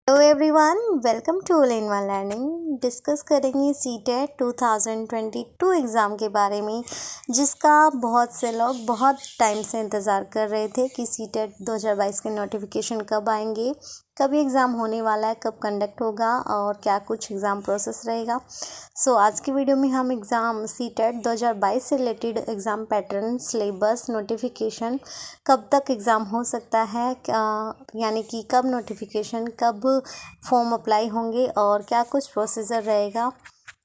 Hello everyone, welcome to all in one learning. Discuss करेंगे CTET 2022 exam के बारे में, जिसका बहुत से लोग बहुत टाइम से इंतज़ार कर रहे थे कि सीटेट 2022 के नोटिफिकेशन कब आएंगे, कब एग्ज़ाम होने वाला है, कब कंडक्ट होगा और क्या कुछ एग्ज़ाम प्रोसेस रहेगा। आज की वीडियो में हम एग्ज़ाम सीटेट 2022 से related exam pattern, syllabus, notification, कब तक एग्ज़ाम हो सकता है, यानी कि कब नोटिफिकेशन, कब फॉर्म अप्लाई होंगे और क्या कुछ प्रोसीजर रहेगा,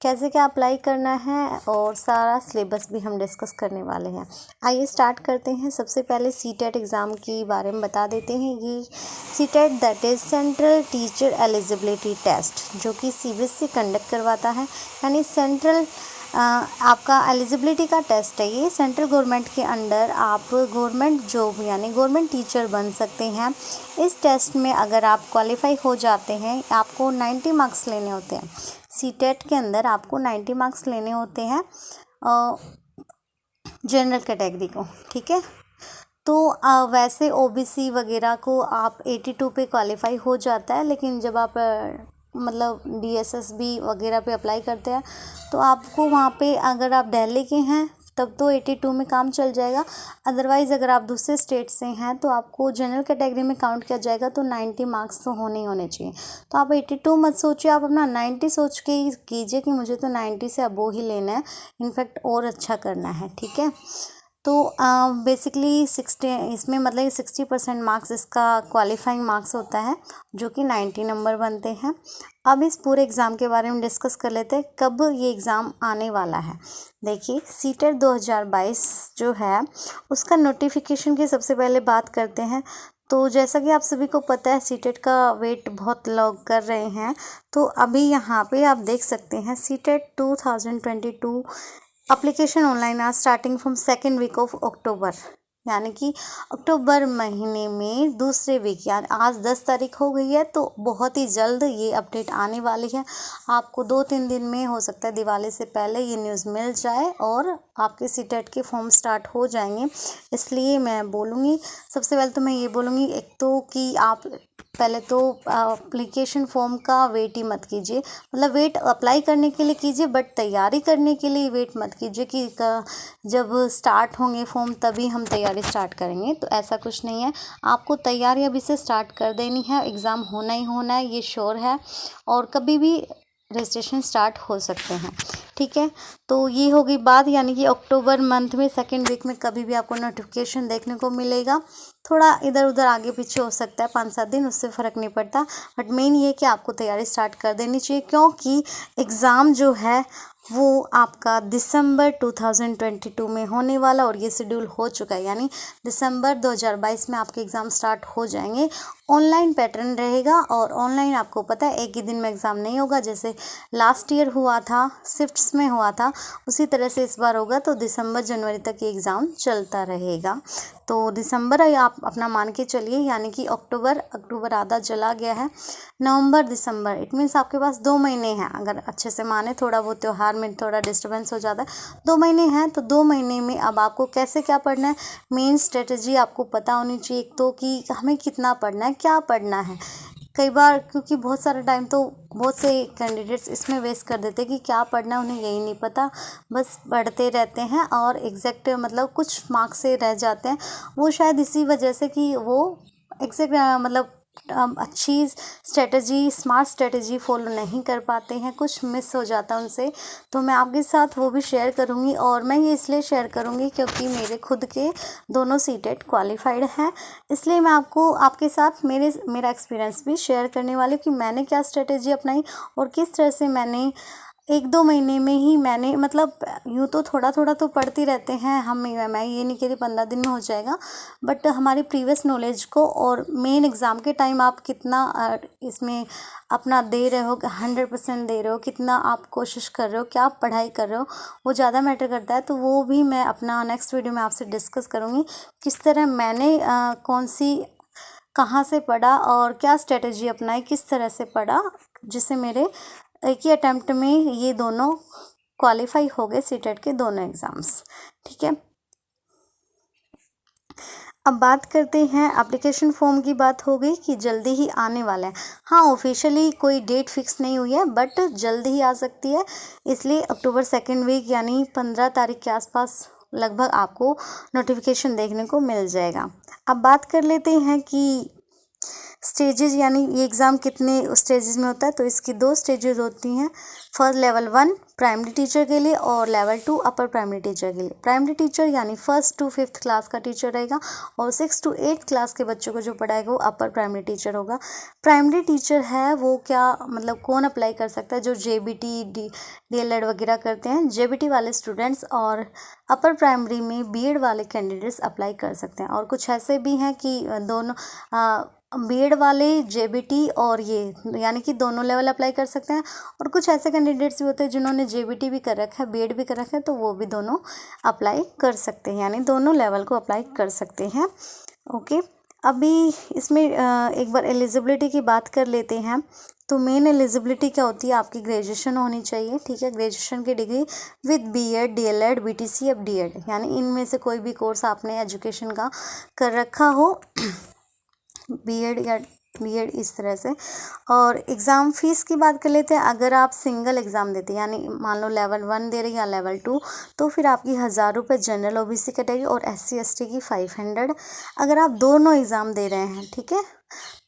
कैसे क्या अप्लाई करना है और सारा सिलेबस भी हम डिस्कस करने वाले हैं। आइए स्टार्ट करते हैं। सबसे पहले सीटेट एग्ज़ाम के बारे में बता देते हैं। ये CTET that is central teacher eligibility test, जो कि सीबीएसई कंडक्ट करवाता है, यानी सेंट्रल आपका एलिजिबिलिटी का टेस्ट है। ये सेंट्रल गवर्नमेंट के अंडर आप गवर्नमेंट जॉब यानी गवर्नमेंट टीचर बन सकते हैं। इस टेस्ट में अगर आप क्वालिफाई हो जाते हैं, आपको 90 मार्क्स लेने होते हैं। सीटेट के अंदर आपको 90 मार्क्स लेने होते हैं जनरल कैटेगरी को, ठीक है। तो वैसे ओबीसी वगैरह को आप 82 पे क्वालिफाई हो जाता है, लेकिन जब आप मतलब डीएसएसबी वगैरह पे अप्लाई करते हैं तो आपको वहाँ पे, अगर आप दिल्ली के हैं तब तो 82 में काम चल जाएगा। अदरवाइज़ अगर आप दूसरे स्टेट से हैं तो आपको जनरल कैटेगरी में काउंट किया जाएगा, तो 90 मार्क्स तो होने ही होने चाहिए। तो आप 82 मत सोचिए, आप अपना 90 सोच के ही कीजिए कि मुझे तो 90 से अबोव ही लेना है, इनफैक्ट और अच्छा करना है, ठीक है। तो बेसिकली 60 इसमें मतलब 60% मार्क्स इसका क्वालिफाइंग मार्क्स होता है, जो कि 90 नंबर बनते हैं। अब इस पूरे एग्ज़ाम के बारे में डिस्कस कर लेते हैं, कब ये एग्ज़ाम आने वाला है। देखिए, सीटेट 2022 जो है उसका नोटिफिकेशन की सबसे पहले बात करते हैं। तो जैसा कि आप सभी को पता है, सीटेट का वेट बहुत लोग कर रहे हैं। तो अभी यहाँ पे आप देख सकते हैं, सीटेट 2022 अप्लीकेशन ऑनलाइन आज starting from second week of October, यानी कि अक्टूबर महीने में दूसरे वीक, यानी आज 10 तारीख हो गई है, तो बहुत ही जल्द ये अपडेट आने वाली है। आपको 2-3 दिन में, हो सकता है दिवाली से पहले, ये न्यूज़ मिल जाए और आपके सीटेट के फॉर्म स्टार्ट हो जाएंगे। इसलिए मैं बोलूँगी, सबसे पहले तो मैं ये बोलूँगी, एक तो कि आप पहले तो एप्लीकेशन फॉर्म का वेट ही मत कीजिए, मतलब वेट अप्लाई करने के लिए कीजिए, बट तैयारी करने के लिए वेट मत कीजिए कि जब स्टार्ट होंगे फॉर्म तभी हम तैयारी स्टार्ट करेंगे। तो ऐसा कुछ नहीं है, आपको तैयारी अभी से स्टार्ट कर देनी है। एग्ज़ाम होना ही होना है, ये श्योर है, और कभी भी रजिस्ट्रेशन स्टार्ट हो सकते हैं, ठीक है। तो ये होगी बात, यानी कि अक्टूबर मंथ में सेकेंड वीक में कभी भी आपको नोटिफिकेशन देखने को मिलेगा। थोड़ा इधर उधर आगे पीछे हो सकता है 5-7 दिन, उससे फ़र्क नहीं पड़ता, बट मेन ये कि आपको तैयारी स्टार्ट कर देनी चाहिए, क्योंकि एग्ज़ाम जो है वो आपका दिसंबर 2022 में होने वाला, और ये शेड्यूल हो चुका है, यानी दिसंबर 2022 में आपके एग्ज़ाम स्टार्ट हो जाएंगे। ऑनलाइन पैटर्न रहेगा, और ऑनलाइन आपको पता है एक ही दिन में एग्ज़ाम नहीं होगा, जैसे लास्ट ईयर हुआ था, शिफ्ट्स में हुआ था, उसी तरह से इस बार होगा। तो दिसंबर जनवरी तक ये एग्ज़ाम चलता रहेगा। तो दिसंबर आप अपना मान के चलिए, यानी कि अक्टूबर आधा चला गया है, नवंबर दिसंबर, इट मीन्स आपके पास 2 महीने हैं। अगर अच्छे से माने, थोड़ा वो त्यौहार में थोड़ा डिस्टर्बेंस हो जाता है, 2 महीने हैं, तो 2 महीने में अब आपको कैसे क्या पढ़ना है, मेन स्ट्रेटजी आपको पता होनी चाहिए। एक तो कि हमें कितना पढ़ना है, क्या पढ़ना है। कई बार, क्योंकि बहुत सारा टाइम तो बहुत से कैंडिडेट्स इसमें वेस्ट कर देते हैं कि क्या पढ़ना है, उन्हें यही नहीं पता, बस पढ़ते रहते हैं और एग्जैक्ट मतलब कुछ मार्क्स से रह जाते हैं। वो शायद इसी वजह से कि वो एग्जैक्ट मतलब अच्छी स्ट्रेटजी, स्मार्ट स्ट्रेटजी फॉलो नहीं कर पाते हैं, कुछ मिस हो जाता है उनसे। तो मैं आपके साथ वो भी शेयर करूँगी, और मैं ये इसलिए शेयर करूँगी क्योंकि मेरे खुद के दोनों सीटेट क्वालिफाइड हैं, इसलिए मैं आपको आपके साथ मेरा एक्सपीरियंस भी शेयर करने वाली हूँ कि मैंने क्या स्ट्रेटजी अपनाई और किस तरह से मैंने 1-2 महीने में ही मैंने, मतलब यूँ तो थोड़ा थोड़ा तो पढ़ती रहते हैं हम, मैं ये नहीं कह रही 15 दिन में हो जाएगा, बट हमारी प्रीवियस नॉलेज को और मेन एग्ज़ाम के टाइम आप कितना इसमें अपना दे रहे हो, 100% दे रहे हो, कितना आप कोशिश कर रहे हो, क्या आप पढ़ाई कर रहे हो, वो ज़्यादा मैटर करता है। तो वो भी मैं अपना नेक्स्ट वीडियो में आपसे डिस्कस करूँगी, किस तरह मैंने कौन सी, कहाँ से पढ़ा और क्या स्ट्रेटजी अपनाई, किस तरह से पढ़ा, जिससे मेरे एक ही अटैम्प्ट में ये दोनों क्वालिफाई हो गए, सीटेट के दोनों एग्ज़ाम्स, ठीक है। अब बात करते हैं एप्लीकेशन फॉर्म की। बात हो गई कि जल्दी ही आने वाला है। हाँ, ऑफिशियली कोई डेट फिक्स नहीं हुई है, बट जल्दी ही आ सकती है। इसलिए अक्टूबर सेकेंड वीक यानी 15 तारीख के आसपास लगभग आपको नोटिफिकेशन देखने को मिल जाएगा। अब बात कर लेते हैं कि स्टेजेस यानी ये एग्ज़ाम कितने स्टेजेस में होता है। तो इसकी 2 स्टेजेस होती हैं। फर्स्ट लेवल 1 प्राइमरी टीचर के लिए और लेवल 2 अपर प्राइमरी टीचर के लिए। प्राइमरी टीचर यानी 1st to 5th क्लास का टीचर रहेगा और 6th to 8th क्लास के बच्चों को जो पढ़ाएगा वो अपर प्राइमरी टीचर होगा। प्राइमरी टीचर है वो क्या मतलब कौन अप्लाई कर सकता है? जो JBT DLED वगैरह करते हैं, JBT वाले स्टूडेंट्स और अपर प्राइमरी में BEd वाले कैंडिडेट्स अप्लाई कर सकते हैं। और कुछ ऐसे भी हैं कि दोनों BEd वाले JBT और ये यानी कि दोनों लेवल अप्लाई कर सकते हैं। और कुछ ऐसे कैंडिडेट्स भी होते हैं जिन्होंने JBT भी कर रखा है, BEd भी कर रखा है, तो वो भी दोनों अप्लाई कर सकते हैं, यानी दोनों लेवल को अप्लाई कर सकते हैं। ओके, अभी इसमें एक बार एलिजिबिलिटी की बात कर लेते हैं। तो मेन एलिजिबिलिटी क्या होती है? आपकी ग्रेजुएशन होनी चाहिए, ठीक है, ग्रेजुएशन की degree with BEd DLED BTC या DED, यानी इनमें से कोई भी कोर्स आपने एजुकेशन का कर रखा हो, BEd या DED इस तरह से। और एग्ज़ाम फ़ीस की बात कर लेते हैं। अगर आप सिंगल एग्ज़ाम देते हैं यानी मान लो लेवल 1 दे रहे हैं या लेवल 2, तो फिर आपकी 1000 रुपये जनरल OBC कटेगी और SC ST की 500। अगर आप दोनों एग्ज़ाम दे रहे हैं, ठीक है,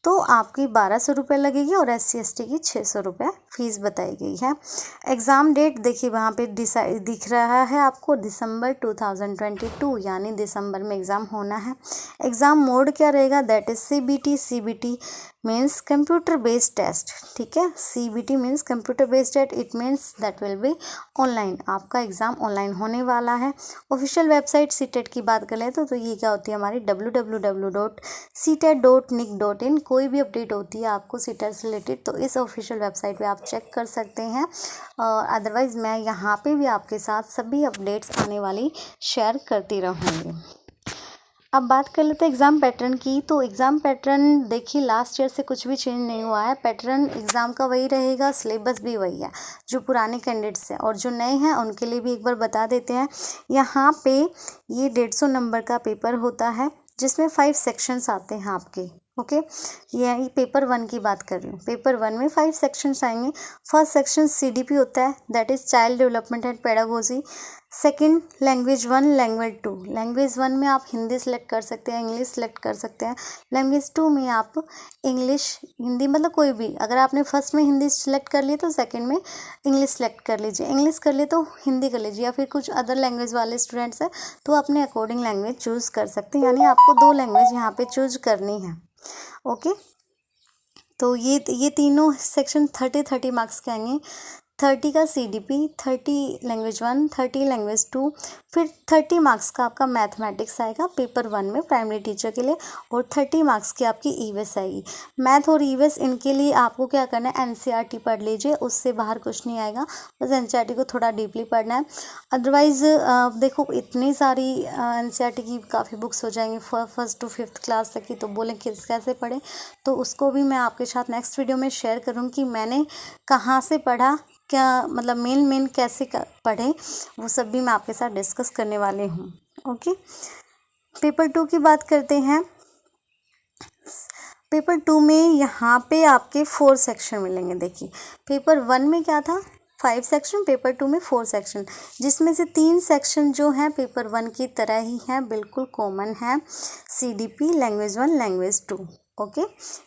तो आपकी 1200 रुपये लगेगी और SC ST की 600 रुपये फ़ीस बताई गई है। एग्ज़ाम डेट देखिए वहाँ पे डिसाइड दिख रहा है आपको, दिसंबर 2022, यानी दिसंबर में एग्ज़ाम होना है। एग्ज़ाम मोड क्या रहेगा? That is CBT means computer based test, ठीक है। CBT means computer based test, it means that will be online. आपका एग्ज़ाम ऑनलाइन होने वाला है। ऑफिशियल वेबसाइट CTET की बात करें तो ये क्या होती है हमारी www.ctet.nic.in। कोई भी अपडेट होती है आपको CTET से रिलेटेड तो इस ऑफिशियल वेबसाइट पे आप चेक कर सकते हैं। और अदरवाइज़ मैं यहाँ पे भी आपके साथ सभी अपडेट्स आने वाली शेयर करती रहूँगी। अब बात कर लेते हैं एग्ज़ाम पैटर्न की। तो एग्ज़ाम पैटर्न देखिए लास्ट ईयर से कुछ भी चेंज नहीं हुआ है। पैटर्न एग्ज़ाम का वही रहेगा, सिलेबस भी वही है। जो पुराने कैंडिडेट्स हैं और जो नए हैं उनके लिए भी एक बार बता देते हैं। यहाँ पे ये 150 नंबर का पेपर होता है जिसमें 5 सेक्शंस आते हैं आपके। ओके, ये पेपर 1 की बात कर रही हूँ। पेपर 1 में 5 सेक्शंस आएंगे। फर्स्ट सेक्शन CDP होता है, that is child development and pedagogy. Second language 1, language 2। Language 1 में आप हिंदी सेलेक्ट कर सकते हैं, इंग्लिश सेलेक्ट कर सकते हैं। लैंग्वेज 2 में आप इंग्लिश हिंदी मतलब कोई भी, अगर आपने फर्स्ट में हिंदी सेलेक्ट कर ली तो सेकंड में इंग्लिश सेलेक्ट कर लीजिए, इंग्लिश कर लिए तो हिंदी कर लीजिए, या फिर कुछ अदर लैंग्वेज वाले स्टूडेंट्स हैं तो अपने अकॉर्डिंग लैंग्वेज चूज़ कर सकते हैं, यानी आपको 2 लैंग्वेज यहाँ पे चूज करनी है। ओके, तो ये तीनों सेक्शन 30 मार्क्स के आएंगे। 30 का CDP, 30 लैंग्वेज 1, 30 लैंग्वेज 2, फिर 30 मार्क्स का आपका मैथमेटिक्स आएगा पेपर 1 में प्राइमरी टीचर के लिए, और 30 मार्क्स की आपकी EVS आएगी। मैथ और EVS इनके लिए आपको क्या करना है, NCERT पढ़ लीजिए, उससे बाहर कुछ नहीं आएगा, बस NCERT को थोड़ा डीपली पढ़ना है। अदरवाइज़ देखो इतनी सारी NCERT की काफ़ी बुक्स हो जाएंगी 1st to 5th क्लास तक की, तो बोलें कैसे पढ़ें, तो उसको भी मैं आपके साथ नेक्स्ट वीडियो में शेयर करूँगी कि मैंने कहाँ से पढ़ा, क्या मतलब मेन कैसे पढ़े, वो सब भी मैं आपके साथ डिस्कस करने वाले हूँ। ओके, पेपर 2 की बात करते हैं। पेपर 2 में यहाँ पे आपके 4 सेक्शन मिलेंगे। देखिए पेपर 1 में क्या था, 5 सेक्शन, पेपर 2 में 4 सेक्शन, जिसमें से 3 सेक्शन जो हैं पेपर 1 की तरह ही हैं, बिल्कुल कॉमन है। CDP, language 1, language 2। ओके,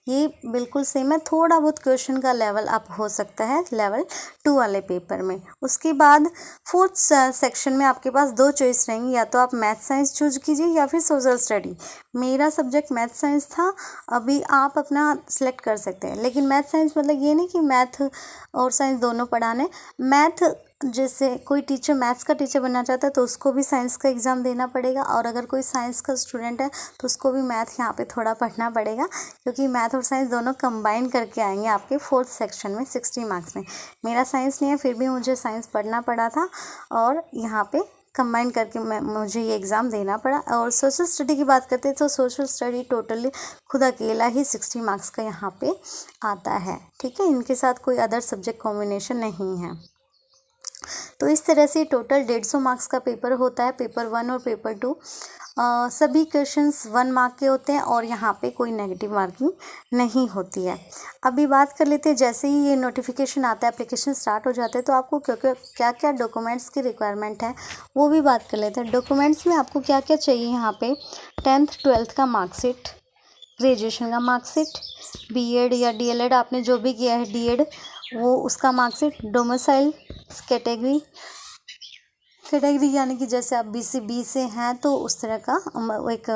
ये बिल्कुल सेम है। थोड़ा बहुत क्वेश्चन का लेवल अप हो सकता है लेवल 2 वाले पेपर में। उसके बाद 4th सेक्शन में आपके पास 2 चॉइस रहेंगी, या तो आप मैथ साइंस चूज कीजिए या फिर सोशल स्टडी। मेरा सब्जेक्ट मैथ साइंस था, अभी आप अपना सेलेक्ट कर सकते हैं। लेकिन मैथ साइंस मतलब ये नहीं कि मैथ और साइंस दोनों पढ़ाने। मैथ जैसे कोई टीचर मैथ्स का टीचर बनना चाहता है तो उसको भी साइंस का एग्ज़ाम देना पड़ेगा, और अगर कोई साइंस का स्टूडेंट है तो उसको भी मैथ यहाँ पे थोड़ा पढ़ना पड़ेगा, क्योंकि मैथ और साइंस दोनों कंबाइन करके आएंगे आपके 4th सेक्शन में 60 मार्क्स में। मेरा साइंस नहीं है, फिर भी मुझे साइंस पढ़ना पड़ा था और यहाँ पे कंबाइन करके मुझे ये एग्ज़ाम देना पड़ा। और सोशल स्टडी की बात करते हैं तो सोशल स्टडी टोटली खुद अकेला ही 60 मार्क्स का यहाँ पे आता है, ठीक है, इनके साथ कोई अदर सब्जेक्ट कॉम्बिनेशन नहीं है। तो इस तरह से टोटल 150 मार्क्स का पेपर होता है, पेपर 1 और पेपर 2। सभी क्वेश्चंस 1 मार्क के होते हैं और यहाँ पे कोई नेगेटिव मार्किंग नहीं होती है। अभी बात कर लेते हैं, जैसे ही ये नोटिफिकेशन आता है, एप्लीकेशन स्टार्ट हो जाते हैं, तो आपको क्या क्या डॉक्यूमेंट्स की रिक्वायरमेंट है वो भी बात कर लेते हैं। डॉक्यूमेंट्स में आपको क्या क्या चाहिए यहाँ पे, 10th 12th का मार्कशीट, ग्रेजुएशन का मार्कशीट, बीएड या डीएलएड आपने जो भी किया है, डीएड, वो उसका मार्कशीट, डोमिसाइल कैटेगरी यानी कि जैसे आप BCB से हैं तो उस तरह का एक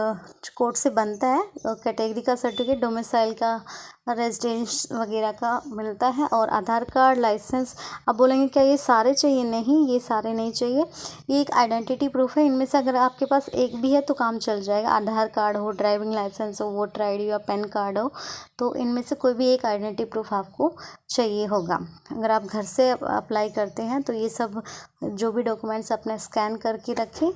कोड से बनता है कैटेगरी का सर्टिफिकेट, डोमिसाइल का, रेजिडेंस वगैरह का मिलता है, और आधार कार्ड, लाइसेंस। अब बोलेंगे क्या ये सारे चाहिए? नहीं, ये सारे नहीं चाहिए, ये एक आइडेंटिटी प्रूफ है। इनमें से अगर आपके पास एक भी है तो काम चल जाएगा। आधार कार्ड हो, ड्राइविंग लाइसेंस हो, वोटर ID या पैन कार्ड हो, तो इनमें से कोई भी एक आइडेंटिटी प्रूफ आपको चाहिए होगा। अगर आप घर से अप्लाई करते हैं तो ये सब जो भी डॉक्यूमेंट्स अपने स्कैन करके रखें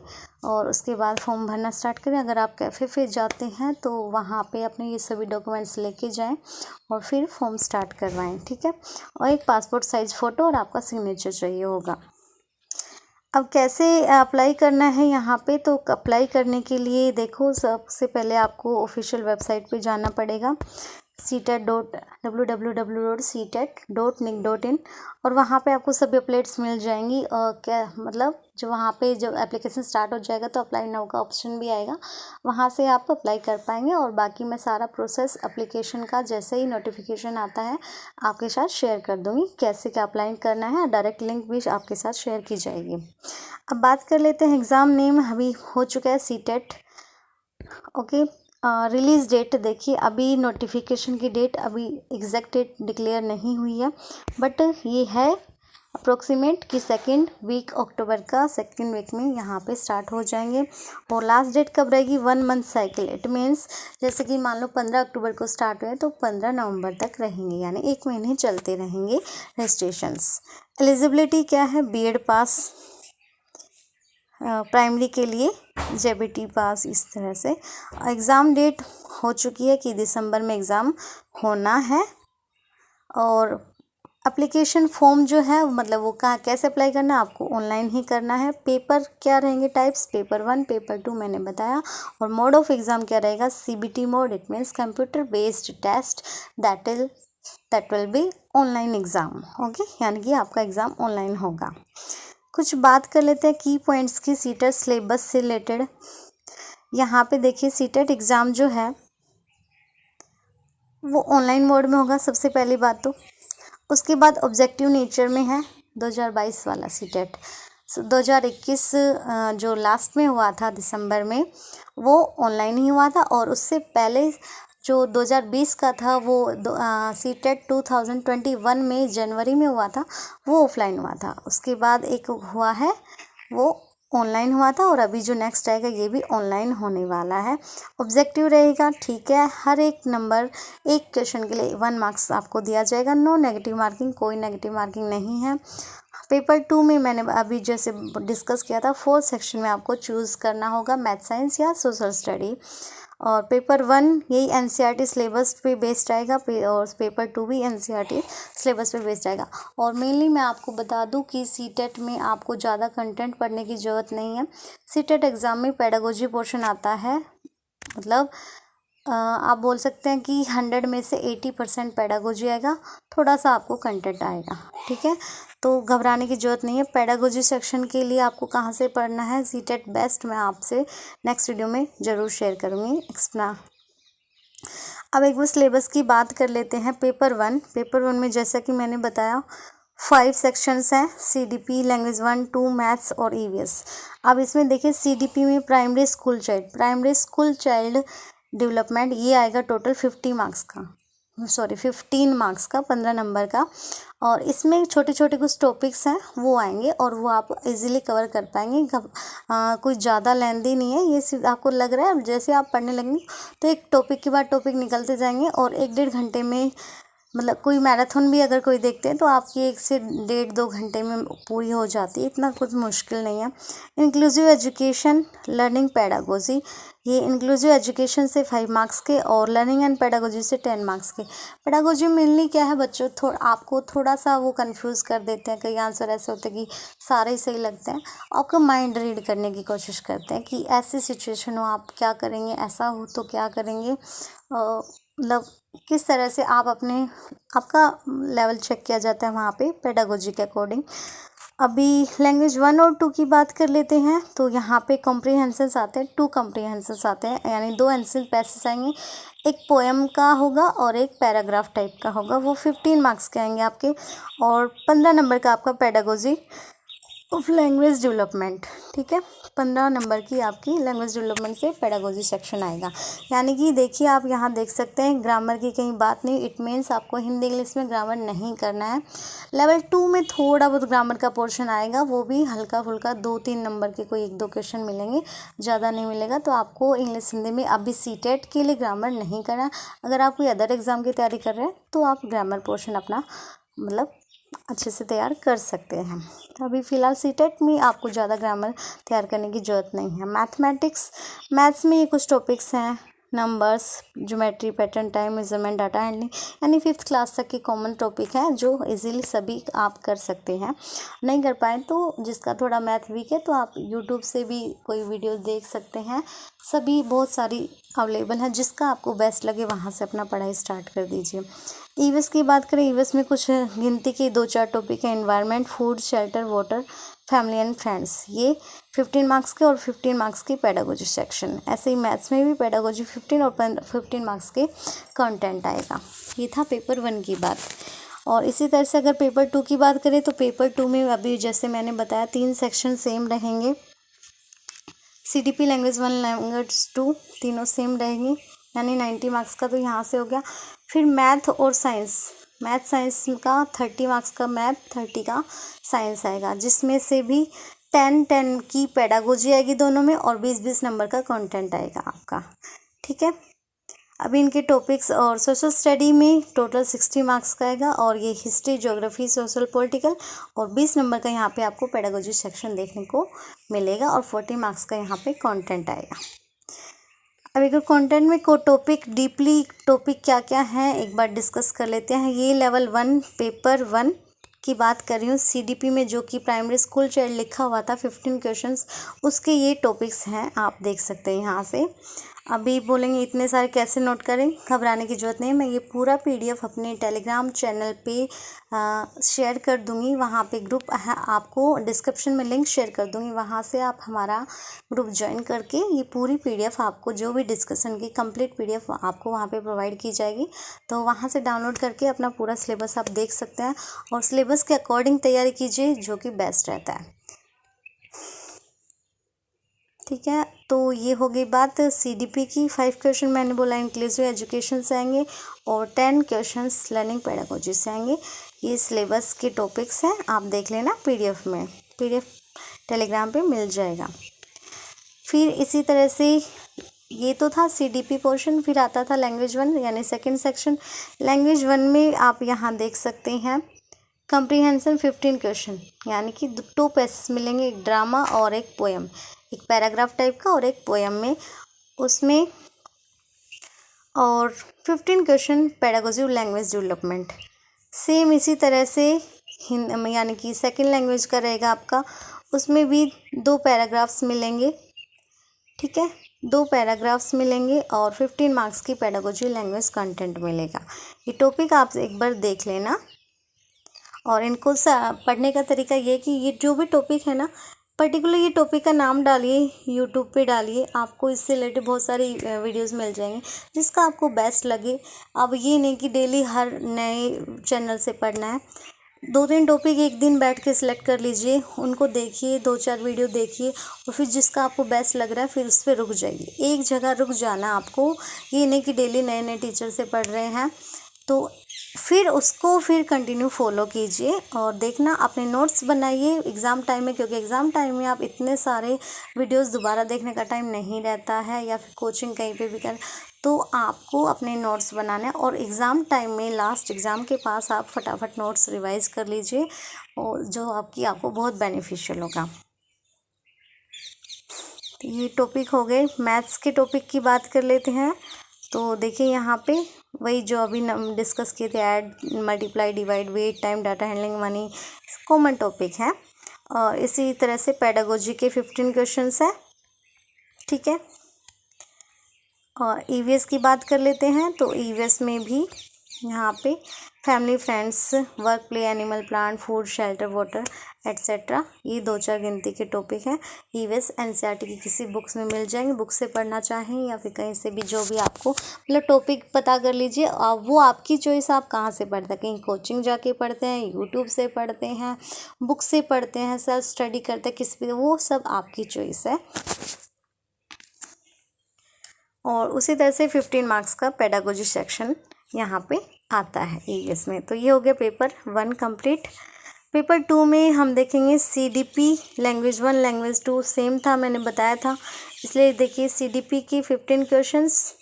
और उसके बाद फॉर्म भरना स्टार्ट करें। अगर आप कैफ़े पे जाते हैं तो वहाँ पे अपने ये सभी डॉक्यूमेंट्स लेके जाएं और फिर फॉर्म स्टार्ट करवाएं, ठीक है। और एक पासपोर्ट साइज़ फ़ोटो और आपका सिग्नेचर चाहिए होगा। अब कैसे अप्लाई करना है यहाँ पे, तो अप्लाई करने के लिए देखो, सबसे पहले आपको ऑफिशियल वेबसाइट पे जाना पड़ेगा, www.ctet.nic.in, और वहाँ पे आपको सभी अपडेट्स मिल जाएंगी। क्या मतलब, जो वहाँ पे जब एप्लीकेशन स्टार्ट हो जाएगा तो अप्लाई नाउ का ऑप्शन भी आएगा, वहाँ से आप अप्लाई कर पाएंगे। और बाकी मैं सारा प्रोसेस एप्लीकेशन का जैसे ही नोटिफिकेशन आता है आपके साथ शेयर कर दूँगी, कैसे क्या अप्लाई करना है, डायरेक्ट लिंक भी आपके साथ शेयर की जाएगी। अब बात कर लेते हैं, एग्ज़ाम नेम अभी हो चुका है CTET, ओके। रिलीज़ डेट देखिए, अभी नोटिफिकेशन की डेट अभी एग्जैक्ट डेट डिक्लेयर नहीं हुई है, बट ये है अप्रोक्सीमेट कि 2nd वीक अक्टूबर का 2nd वीक में यहाँ पे स्टार्ट हो जाएंगे। और लास्ट डेट कब रहेगी? 1 मंथ साइकिल। इट मीन्स जैसे कि मान लो 15 अक्टूबर को स्टार्ट हुए तो 15 नवंबर तक रहेंगे, यानी 1 महीने चलते रहेंगे रजिस्ट्रेशंस। एलिजिबिलिटी क्या है? BEd पास, प्राइमरी के लिए JBT पास, इस तरह से। एग्ज़ाम डेट हो चुकी है कि दिसंबर में एग्ज़ाम होना है। और एप्लीकेशन फॉर्म जो है मतलब वो कहाँ कैसे अप्लाई करना है, आपको ऑनलाइन ही करना है। पेपर क्या रहेंगे टाइप्स? पेपर 1, पेपर 2 मैंने बताया। और मोड ऑफ एग्ज़ाम क्या रहेगा? CBT mode, it means computer based test, that will be online exam, okay, यानी कि आपका एग्ज़ाम ऑनलाइन होगा। कुछ बात कर लेते हैं की पॉइंट्स की CTET सिलेबस से रिलेटेड। यहाँ पे देखिए CTET एग्ज़ाम जो है वो ऑनलाइन मोड में होगा, सबसे पहली बात तो। उसके बाद ऑब्जेक्टिव नेचर में है 2022 वाला CTET। 2021 जो लास्ट में हुआ था दिसंबर में, वो ऑनलाइन ही हुआ था। और उससे पहले जो 2020 का था वो CTET 2021 में जनवरी में हुआ था, वो ऑफलाइन हुआ था। उसके बाद एक हुआ है वो ऑनलाइन हुआ था, और अभी जो नेक्स्ट आएगा ये भी ऑनलाइन होने वाला है। ऑब्जेक्टिव रहेगा, ठीक है। हर एक नंबर, एक क्वेश्चन के लिए 1 मार्क्स आपको दिया जाएगा। नो नेगेटिव मार्किंग, कोई नेगेटिव मार्किंग नहीं है। पेपर 2 में मैंने अभी जैसे डिस्कस किया था, 4 सेक्शन में आपको चूज़ करना होगा, मैथ, साइंस या सोशल स्टडी। और पेपर 1 यही NCERT सिलेबस पे बेस्ड आएगा, और पेपर 2 भी NCERT सिलेबस पे बेस्ड आएगा। और मेनली मैं आपको बता दूं कि CTET में आपको ज़्यादा कंटेंट पढ़ने की ज़रूरत नहीं है। CTET एग्ज़ाम में पेडागोजी पोर्शन आता है, मतलब आप बोल सकते हैं कि 100 में से 80% पेडागोजी आएगा, थोड़ा सा आपको कंटेंट आएगा, ठीक है। तो घबराने की ज़रूरत नहीं है। पेडागोजी सेक्शन के लिए आपको कहाँ से पढ़ना है, CTET बेस्ट मैं आपसे नेक्स्ट वीडियो में ज़रूर शेयर करूँगी एक्सप्लेन। अब एक बार सिलेबस की बात कर लेते हैं। पेपर 1 में जैसा कि मैंने बताया 5 सेक्शंस हैं, CDP, लैंग्वेज 1, 2, मैथ्स और EVS। अब इसमें देखिए CDP में प्राइमरी स्कूल चाइल्ड डेवलपमेंट, ये आएगा टोटल 15 मार्क्स का, 15 नंबर का। और इसमें छोटे छोटे कुछ टॉपिक्स हैं वो आएंगे, और वो आप इजीली कवर कर पाएंगे। कुछ ज़्यादा लेंदी नहीं है ये, सिर्फ आपको लग रहा है जैसे आप पढ़ने लगेंगे तो एक टॉपिक के बाद टॉपिक निकलते जाएंगे, और 1-1.5 घंटे में मतलब कोई मैराथन भी अगर कोई देखते हैं तो आपकी 1 से 1.5-2 घंटे में पूरी हो जाती है, इतना कुछ मुश्किल नहीं है। इंक्लूसिव एजुकेशन लर्निंग पेडागोजी, ये इंक्लूसिव एजुकेशन से 5 मार्क्स के और लर्निंग एंड पेडागोजी से 10 मार्क्स के। पेडागोजी मेनली क्या है बच्चों, आपको थोड़ा सा वो कंफ्यूज कर देते हैं, कई आंसर ऐसे होते हैं कि सारे ही सही लगते हैं, आपका माइंड रीड करने की कोशिश करते हैं कि ऐसी सिचुएशन हो आप क्या करेंगे, ऐसा हो तो क्या करेंगे, मतलब किस तरह से आप आपका लेवल चेक किया जाता है वहाँ पे पेडागोजी के अकॉर्डिंग। अभी लैंग्वेज 1 और 2 की बात कर लेते हैं, तो यहाँ पे कॉम्प्रीहेंशंस आते हैं, 2 कॉम्प्रीहेंशंस आते हैं, यानी 2 एंसिल पैसेज आएंगे, एक पोएम का होगा और एक पैराग्राफ टाइप का होगा, वो 15 मार्क्स के आएंगे आपके, और 15 नंबर का आपका पेडागोजी ऑफ लैंग्वेज डेवलपमेंट, ठीक है। 15 नंबर की आपकी लैंग्वेज डेवलपमेंट से पेडागोजी सेक्शन आएगा। यानी कि देखिए आप यहाँ देख सकते हैं ग्रामर की कहीं बात नहीं, इट मीन्स आपको हिंदी इंग्लिश में ग्रामर नहीं करना है। लेवल 2 में थोड़ा बहुत ग्रामर का पोर्शन आएगा, वो भी हल्का फुल्का 2-3 नंबर के कोई 1-2 क्वेश्चन मिलेंगे, ज़्यादा नहीं मिलेगा। तो आपको इंग्लिश हिंदी में अभी सीटेट के लिए ग्रामर नहीं करना। अगर आप कोई अदर एग्ज़ाम की तैयारी कर रहे हैं तो आप ग्रामर पोर्शन अपना मतलब अच्छे से तैयार कर सकते हैं। तो अभी फ़िलहाल सीटेट में आपको ज़्यादा ग्रामर तैयार करने की ज़रूरत नहीं है। मैथ्स में ये कुछ टॉपिक्स हैं, numbers, geometry, pattern, time measurement, data handling, यानी 5th क्लास तक के कॉमन टॉपिक हैं जो इजीली सभी आप कर सकते हैं। नहीं कर पाए तो जिसका थोड़ा मैथ वीक है तो आप यूट्यूब से भी कोई वीडियो देख सकते हैं, सभी बहुत सारी अवेलेबल हैं, जिसका आपको बेस्ट लगे वहाँ से अपना पढ़ाई स्टार्ट कर दीजिए। ईवीएस की बात करें, ईवीएस में कुछ गिनती के 2-4 टॉपिक हैं, environment, food, shelter, water, family and friends, ये 15 मार्क्स के और 15 मार्क्स की पेडागोजी सेक्शन। ऐसे ही मैथ्स में भी पेडागोजी 15 और 15 मार्क्स के कंटेंट आएगा। ये था पेपर 1 की बात। और इसी तरह से अगर पेपर 2 की बात करें तो पेपर 2 में अभी जैसे मैंने बताया 3 सेक्शन सेम रहेंगे, CDP लैंग्वेज 1 लैंग्वेज 2 तीनों सेम रहेंगी, यानी 90 मार्क्स का तो यहाँ से हो गया। फिर मैथ और साइंस का 30 मार्क्स का मैथ, 30 का साइंस आएगा, जिसमें से भी 10 की पेडागोजी आएगी दोनों में, और 20 नंबर का कंटेंट आएगा आपका, ठीक है। अभी इनके टॉपिक्स और सोशल स्टडी में टोटल 60 मार्क्स का आएगा, और ये हिस्ट्री, ज्योग्राफी, सोशल, पॉलिटिकल, और 20 नंबर का यहाँ पे आपको पेडागोजी सेक्शन देखने को मिलेगा, और 40 मार्क्स का यहाँ पे कंटेंट आएगा। अभी अगर कंटेंट में को टॉपिक क्या क्या हैं एक बार डिस्कस कर लेते हैं। ये लेवल 1 पेपर 1 की बात कर रही हूँ, CDP में जो कि प्राइमरी स्कूल चाइल्ड लिखा हुआ था 15 क्वेश्चंस, उसके ये टॉपिक्स हैं, आप देख सकते हैं यहाँ से। अभी बोलेंगे इतने सारे कैसे नोट करें, घबराने की ज़रूरत नहीं है, मैं ये पूरा PDF अपने टेलीग्राम चैनल पे शेयर कर दूँगी, वहाँ पे ग्रुप है, आपको डिस्क्रिप्शन में लिंक शेयर कर दूँगी, वहाँ से आप हमारा ग्रुप ज्वाइन करके ये पूरी PDF आपको, जो भी डिस्कशन की कंप्लीट PDF आपको वहाँ पे प्रोवाइड की जाएगी, तो वहाँ से डाउनलोड करके अपना पूरा सिलेबस आप देख सकते हैं, और सिलेबस के अकॉर्डिंग तैयारी कीजिए, जो कि बेस्ट रहता है, ठीक है। तो ये हो गई बात CDP की। 5 क्वेश्चन मैंने बोला इंक्लूसिव एजुकेशन से आएंगे, और 10 क्वेश्चंस लर्निंग पेडागोजी से आएंगे। ये सिलेबस के टॉपिक्स हैं, आप देख लेना PDF में, PDF टेलीग्राम पे मिल जाएगा। फिर इसी तरह से ये तो था CDP पोर्शन, फिर आता था लैंग्वेज 1 यानी सेकंड सेक्शन। लैंग्वेज 1 में आप यहाँ देख सकते हैं कॉम्प्रीहेंशन 15 क्वेश्चन, यानी कि 2 पैसेज मिलेंगे, एक ड्रामा और एक पोएम, एक पैराग्राफ टाइप का और एक पोएम में, उसमें, और 15 question pedagogy language development. Same इसी तरह से यानी कि सेकंड लैंग्वेज का रहेगा आपका, उसमें भी 2 पैराग्राफ्स मिलेंगे, ठीक है, 2 पैराग्राफ्स मिलेंगे, और 15 मार्क्स की पेडागोजी लैंग्वेज कंटेंट मिलेगा। ये टॉपिक आप एक बार देख लेना, और इनको पढ़ने का तरीका ये कि ये जो भी टॉपिक है ना, पर्टिकुलर ये टॉपिक का नाम डालिए, यूट्यूब पे डालिए, आपको इससे रिलेटेड बहुत सारी वीडियोस मिल जाएंगे, जिसका आपको बेस्ट लगे। अब ये नहीं कि डेली हर नए चैनल से पढ़ना है, 2-3 टॉपिक एक दिन बैठ के सिलेक्ट कर लीजिए, उनको देखिए, 2-4 वीडियो देखिए, और फिर जिसका आपको बेस्ट लग रहा है फिर उस पर रुक जाइए। एक जगह रुक जाना आपको, ये नहीं कि डेली नए नए टीचर से पढ़ रहे हैं तो फिर उसको फिर कंटिन्यू फॉलो कीजिए और देखना, अपने नोट्स बनाइए एग्ज़ाम टाइम में, क्योंकि एग्ज़ाम टाइम में आप इतने सारे वीडियोस दोबारा देखने का टाइम नहीं रहता है, या फिर कोचिंग कहीं पे भी कर, तो आपको अपने नोट्स बनाना है। और एग्ज़ाम टाइम में लास्ट एग्ज़ाम के पास आप फटाफट नोट्स रिवाइज़ कर लीजिए, और जो आपको बहुत बेनिफिशियल होगा। तो ये टॉपिक हो गए। मैथ्स के टॉपिक की बात कर लेते हैं। तो देखिए यहाँ पे वही जो अभी डिस्कस किए थे, add, multiply, divide, weight, time, data handling, money, common topic है। और इसी तरह से पेडागोजी के 15 क्वेश्चंस हैं, ठीक है। और ईवीएस की बात कर लेते हैं। तो ईवीएस में भी यहाँ पे family, friends, work, play, animal, plant, food, shelter, water etcetera, ये 2-4 गिनती के टॉपिक हैं। ईवीएस एनसीईआरटी की किसी बुक्स में मिल जाएंगे, बुक से पढ़ना चाहें या फिर कहीं से भी, जो भी आपको मतलब टॉपिक पता कर लीजिए। वो आपकी चॉइस, आप कहाँ से पढ़ते हैं, कहीं कोचिंग जाके पढ़ते हैं, यूट्यूब से पढ़ते हैं, बुक से पढ़ते हैं, सेल्फ स्टडी करते हैं, किस भी, वो सब आपकी चॉइस है। और उसी तरह से 15 मार्क्स का पेडागोजी सेक्शन यहाँ पे आता है ईवीएस में। तो ये हो गया पेपर 1 कंप्लीट। पेपर 2 में हम देखेंगे सीडीपी, लैंग्वेज 1, लैंग्वेज 2 सेम था, मैंने बताया था। इसलिए देखिए सीडीपी की 15 क्वेश्चंस,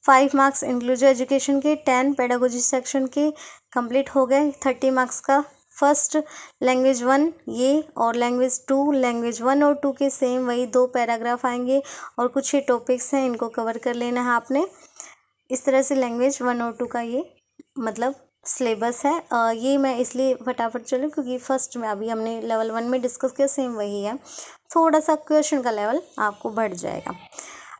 5 मार्क्स इंक्लूसिव एजुकेशन के, 10 पेडागोजी सेक्शन के कंप्लीट हो गए। 30 मार्क्स का फर्स्ट लैंग्वेज 1 ये, और लैंग्वेज 2, लैंग्वेज 1 और 2 के सेम वही 2 पैराग्राफ आएंगे, और कुछ ये टॉपिक्स हैं, इनको कवर कर लेना है आपने। इस तरह से लैंग्वेज 1 और 2 का ये मतलब सिलेबस है। ये मैं इसलिए फटाफट चलूँ क्योंकि फर्स्ट में अभी हमने लेवल 1 में डिस्कस किया, सेम वही है, थोड़ा सा क्वेश्चन का लेवल आपको बढ़ जाएगा।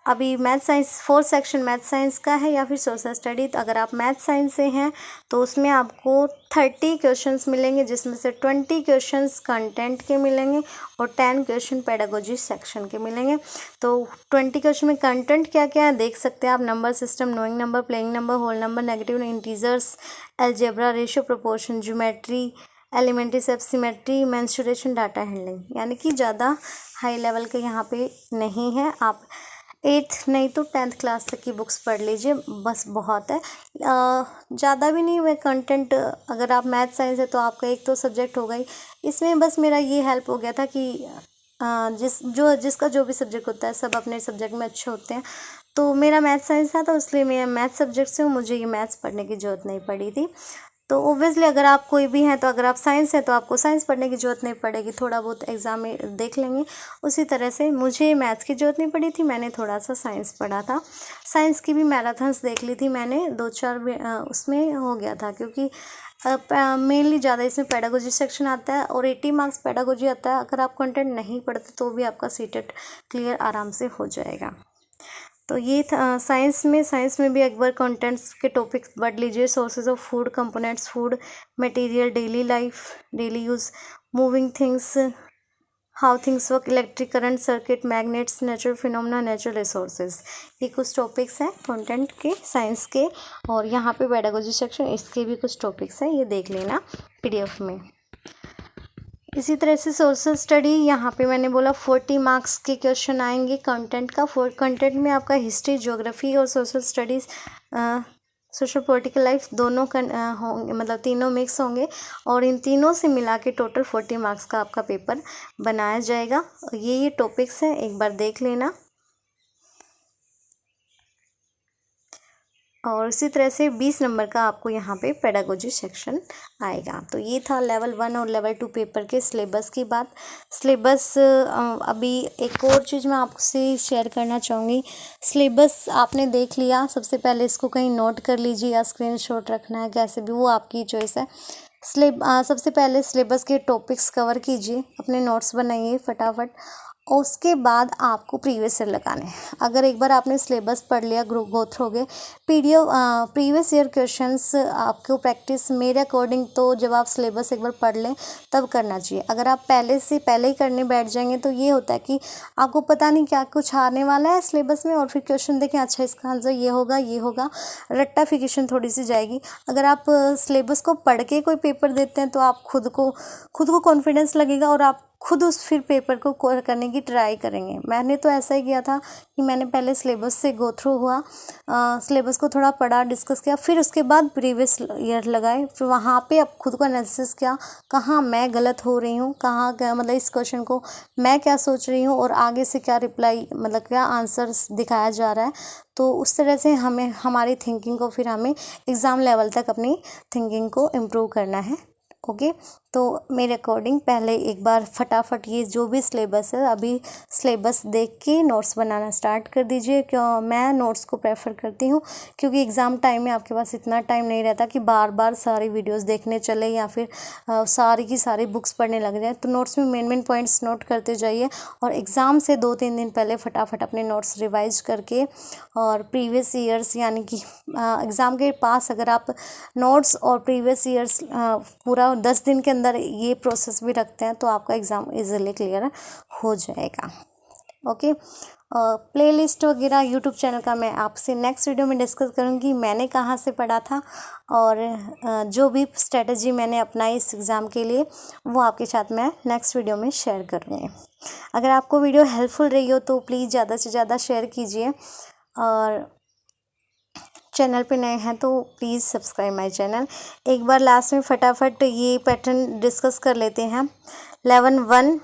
अभी math science 4 section math science का है या फिर सोशल स्टडी। तो अगर आप मैथ साइंस से हैं तो उसमें आपको 30 क्वेश्चंस मिलेंगे, जिसमें से 20 क्वेश्चंस कंटेंट के मिलेंगे और 10 क्वेश्चन पेडागोजी सेक्शन के मिलेंगे। तो 20 क्वेश्चन में कंटेंट क्या क्या है देख सकते हैं आप, number system, knowing number, playing number, whole number, negative integers, algebra, ratio, proportion, geometry, elementary, सब सिमेट्री, मेंसुरेशन, डाटा हैंडलिंग, यानी कि ज़्यादा हाई लेवल के यहाँ पे नहीं है। आप 8th नहीं तो 10th क्लास तक की बुक्स पढ़ लीजिए, बस बहुत है। ज़्यादा भी नहीं हुए कंटेंट। अगर आप मैथ साइंस है तो आपका एक तो सब्जेक्ट होगा ही, इसमें बस मेरा ये हेल्प हो गया था कि जिसका जो भी सब्जेक्ट होता है, सब अपने सब्जेक्ट में अच्छे होते हैं। तो मेरा मैथ साइंस था, तो इसलिए मैं मैथ सब्जेक्ट से हूँ, मुझे ये मैथ्स पढ़ने की ज़रूरत नहीं पड़ी थी। तो ओब्वियसली अगर आप कोई भी हैं, तो अगर आप साइंस है तो आपको साइंस पढ़ने की ज़रूरत नहीं पड़ेगी, थोड़ा बहुत एग्ज़ाम में देख लेंगे। उसी तरह से मुझे मैथ्स की ज़रूरत नहीं पड़ी थी, मैंने थोड़ा सा साइंस पढ़ा था। साइंस की भी मैराथन्स देख ली थी मैंने, 2-4 उसमें हो गया था, क्योंकि मेनली ज़्यादा इसमें पेडागोजी सेक्शन आता है और 80 मार्क्स पेडागोजी आता है। अगर आप कंटेंट नहीं पढ़ते तो भी आपका सीटेट क्लियर आराम से हो जाएगा। तो ये था साइंस में भी एक बार कंटेंट्स के टॉपिक्स पढ़ लीजिए। Sources of food, components, food material, daily life, daily use, moving things, how things work, electric current, circuit, magnets, natural phenomena, natural resources, ये कुछ टॉपिक्स हैं कंटेंट के साइंस के। और यहाँ पे पेडागोजी सेक्शन, इसके भी कुछ टॉपिक्स हैं, ये देख लेना PDF में। इसी तरह से सोशल स्टडी, यहाँ पे मैंने बोला 40 मार्क्स के क्वेश्चन आएंगे कंटेंट का। कंटेंट में आपका हिस्ट्री, ज्योग्राफी और social studies, social political life दोनों होंगे, मतलब तीनों मिक्स होंगे, और इन तीनों से मिला के टोटल 40 मार्क्स का आपका पेपर बनाया जाएगा। ये टॉपिक्स हैं, एक बार देख लेना। और इसी तरह से 20 नंबर का आपको यहाँ पे पेडागोजी सेक्शन आएगा। तो ये था लेवल 1 और लेवल 2 पेपर के सिलेबस की बात। सिलेबस अभी एक और चीज़ मैं आपसे शेयर करना चाहूँगी। सिलेबस आपने देख लिया, सबसे पहले इसको कहीं नोट कर लीजिए या स्क्रीनशॉट रखना है, कैसे भी, वो आपकी चॉइस है। सबसे पहले सिलेबस के टॉपिक्स कवर कीजिए, अपने नोट्स बनाइए फटाफट, और उसके बाद आपको प्रीवियस ईयर लगाने हैं। अगर एक बार आपने सिलेबस पढ़ लिया, गो थ्रू हो गए, प्रीवियस ईयर क्वेश्चंस आपको प्रैक्टिस, मेरे अकॉर्डिंग तो जब आप सिलेबस एक बार पढ़ लें तब करना चाहिए। अगर आप पहले ही करने बैठ जाएंगे तो ये होता है कि आपको पता नहीं क्या कुछ आने वाला है सिलेबस में, और फिर क्वेश्चन देखें, अच्छा इसका आंसर ये होगा, रट्टाफिकेशन थोड़ी सी जाएगी। अगर आप सिलेबस को पढ़ के कोई पेपर देते हैं तो आप खुद को कॉन्फिडेंस लगेगा और आप खुद उस फिर पेपर को करने की ट्राई करेंगे। मैंने तो ऐसा ही किया था कि मैंने पहले सिलेबस से गो थ्रू हुआ, सिलेबस को थोड़ा पढ़ा, डिस्कस किया, फिर उसके बाद प्रीवियस ईयर लगाए, फिर वहाँ पे अब खुद को एनालिसिस किया कहाँ मैं गलत हो रही हूँ, कहाँ क्या मतलब इस क्वेश्चन को मैं क्या सोच रही हूँ और आगे से क्या रिप्लाई मतलब क्या आंसर्स दिखाया जा रहा है। तो उस तरह से हमें हमारी थिंकिंग को फिर हमें एग्ज़ाम लेवल तक अपनी थिंकिंग को इम्प्रूव करना है। ओके, तो मेरे अकॉर्डिंग पहले एक बार फटाफट ये जो भी सिलेबस है अभी सिलेबस देख के नोट्स बनाना स्टार्ट कर दीजिए। क्यों मैं नोट्स को प्रेफर करती हूँ, क्योंकि एग्ज़ाम टाइम में आपके पास इतना टाइम नहीं रहता कि बार बार सारी वीडियोस देखने चले या फिर सारी की सारी बुक्स पढ़ने लग जाए। तो नोट्स में मेन पॉइंट्स नोट करते जाइए और एग्ज़ाम से 2-3 दिन पहले फटाफट अपने नोट्स रिवाइज करके और प्रीवियस ईयर्स यानी कि एग्ज़ाम के पास अगर आप नोट्स और प्रीवियस ईयर्स पूरा 10 दिन के अंदर ये प्रोसेस भी रखते हैं तो आपका एग्ज़ाम इजीली क्लियर हो जाएगा। ओके, प्लेलिस्ट वगैरह यूट्यूब चैनल का मैं आपसे नेक्स्ट वीडियो में डिस्कस करूँगी मैंने कहाँ से पढ़ा था और जो भी स्ट्रेटजी मैंने अपनाई इस एग्ज़ाम के लिए वो आपके साथ मैं नेक्स्ट वीडियो में शेयर करूँगी। अगर आपको वीडियो हेल्पफुल रही हो तो प्लीज़ ज़्यादा से ज़्यादा शेयर कीजिए और चैनल पे नए हैं तो प्लीज़ सब्सक्राइब माय चैनल। एक बार लास्ट में फटाफट ये पैटर्न डिस्कस कर लेते हैं। 11-1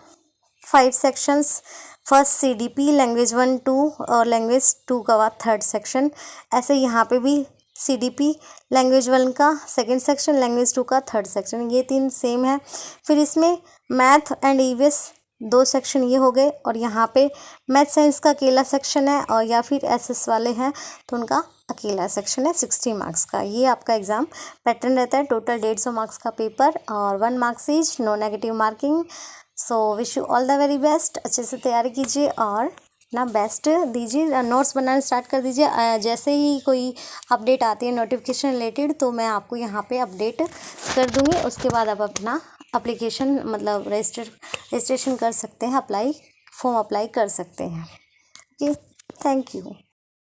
5 सेक्शंस, फर्स्ट CDP लैंग्वेज 1-2 और लैंग्वेज 2 का बाद थर्ड सेक्शन। ऐसे यहाँ पे भी CDP लैंग्वेज 1 का सेकंड सेक्शन, लैंग्वेज 2 का थर्ड सेक्शन, ये 3 सेम है। फिर इसमें मैथ एंड EVS 2 सेक्शन ये हो गए और यहाँ पे मैथ साइंस का अकेला सेक्शन है और या फिर SS वाले हैं तो उनका अकेला सेक्शन है 60 मार्क्स का। ये आपका एग्ज़ाम पैटर्न रहता है। टोटल 150 मार्क्स का पेपर और 1 marks each, no negative marking. So wish you all the very best. अच्छे से तैयारी कीजिए और अपना बेस्ट दीजिए, नोट्स बनाना स्टार्ट कर दीजिए। जैसे ही कोई अपडेट आती है नोटिफिकेशन रिलेटेड तो मैं आपको यहाँ पे अपडेट कर दूँगी। उसके बाद आप अपना एप्लीकेशन मतलब रजिस्ट्रेशन कर सकते हैं, फॉर्म अप्लाई कर सकते हैं। Okay, thank you.